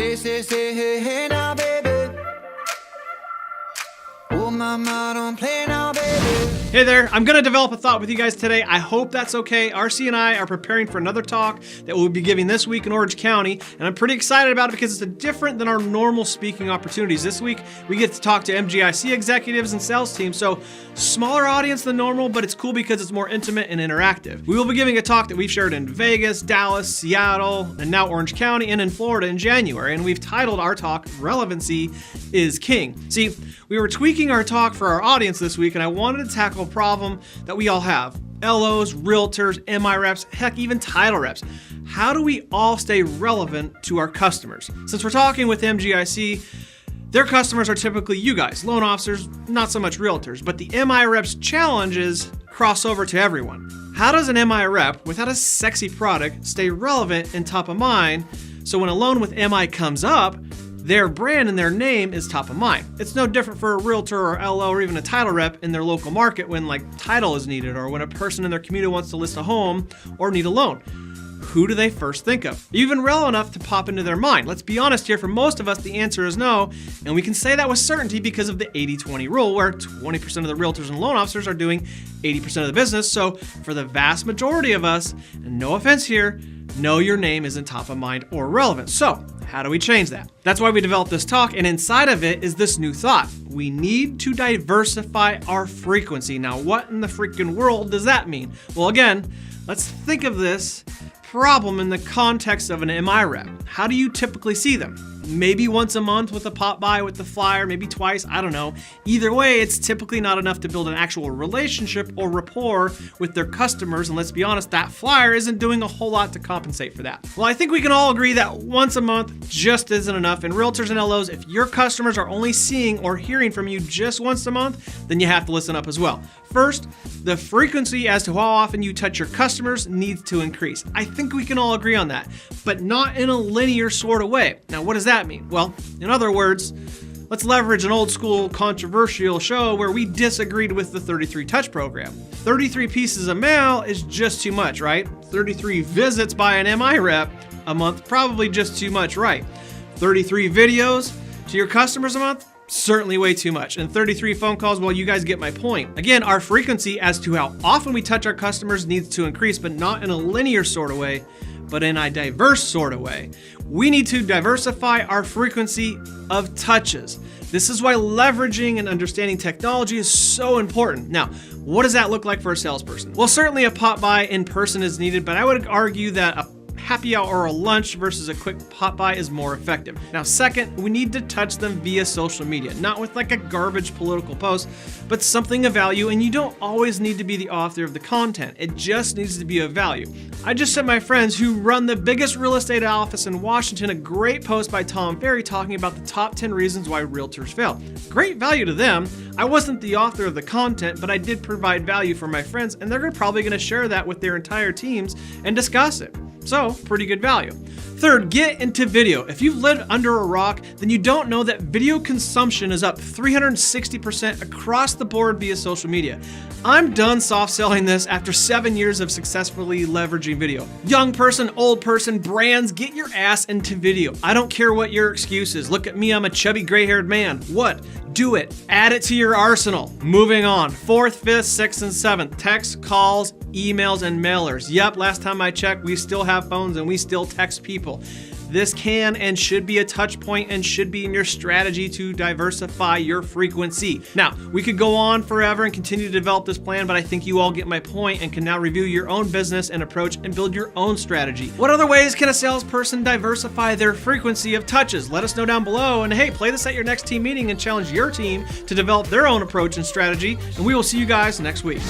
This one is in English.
Say, hey now, baby. Oh, mama, don't play now, baby. Hey there, I'm gonna develop a thought with you guys today. I hope that's okay. RC and I are preparing for another talk that we'll be giving this week in Orange County, and I'm pretty excited about it because it's different than our normal speaking opportunities. This week, we get to talk to MGIC executives and sales teams, so smaller audience than normal, but it's cool because it's more intimate and interactive. We will be giving a talk that we've shared in Vegas, Dallas, Seattle, and now Orange County, and in Florida in January, and we've titled our talk, Relevancy is King. See, we were tweaking our talk for our audience this week, and I wanted to tackle a problem that we all have. LOs, realtors, MI reps, heck, even title reps. How do we all stay relevant to our customers? Since we're talking with MGIC, their customers are typically you guys, loan officers, not so much realtors, but the MI reps' challenges cross over to everyone. How does an MI rep, without a sexy product, stay relevant and top of mind so when a loan with MI comes up, their brand and their name is top of mind? It's no different for a realtor or LO or even a title rep in their local market when title is needed or when a person in their community wants to list a home or need a loan. Who do they first think of? Even relevant enough to pop into their mind? Let's be honest here, for most of us, the answer is no, and we can say that with certainty because of the 80-20 rule, where 20% of the realtors and loan officers are doing 80% of the business. So for the vast majority of us, and no offense here, no, your name isn't top of mind or relevant. So how do we change that? That's why we developed this talk, and inside of it is this new thought. We need to diversify our frequency. Now, what in the freaking world does that mean? Well, again, let's think of this problem in the context of an MI rep. How do you typically see them? Maybe once a month with a pop by with the flyer, maybe twice, I don't know. Either way, it's typically not enough to build an actual relationship or rapport with their customers, and let's be honest, that flyer isn't doing a whole lot to compensate for that. Well, I think we can all agree that once a month just isn't enough, and realtors and LOs, if your customers are only seeing or hearing from you just once a month, then you have to listen up as well. First, the frequency as to how often you touch your customers needs to increase. I think we can all agree on that, but not in a linear sort of way. Now, what does that mean? Well, in other words, let's leverage an old school controversial show where we disagreed with the 33 touch program. 33 pieces of mail is just too much, right? 33 visits by an MI rep a month, probably just too much, right? 33 videos to your customers a month? Certainly way too much. And 33 phone calls, well, you guys get my point. Again, our frequency as to how often we touch our customers needs to increase, but not in a linear sort of way, but in a diverse sort of way. We need to diversify our frequency of touches. This is why leveraging and understanding technology is so important. Now, what does that look like for a salesperson? Well, certainly a pop by in person is needed, but I would argue that a happy hour or a lunch versus a quick pop by is more effective. Now, second, we need to touch them via social media, not with a garbage political post, but something of value, and you don't always need to be the author of the content. It just needs to be of value. I just sent my friends who run the biggest real estate office in Washington a great post by Tom Ferry talking about the top 10 reasons why realtors fail. Great value to them. I wasn't the author of the content, but I did provide value for my friends, and they're probably going to share that with their entire teams and discuss it. So, pretty good value. Third, get into video. If you've lived under a rock, then you don't know that video consumption is up 360% across the board via social media. I'm done soft selling this after 7 years of successfully leveraging video. Young person, old person, brands, get your ass into video. I don't care what your excuse is. Look at me, I'm a chubby gray-haired man. What? Do it. Add it to your arsenal. Moving on. Fourth, fifth, sixth, and seventh. Text, calls, emails, and mailers. Yep, last time I checked, we still have phones and we still text people. This can and should be a touch point and should be in your strategy to diversify your frequency. Now, we could go on forever and continue to develop this plan, but I think you all get my point and can now review your own business and approach and build your own strategy. What other ways can a salesperson diversify their frequency of touches? Let us know down below, and hey, play this at your next team meeting and challenge your team to develop their own approach and strategy, and we will see you guys next week.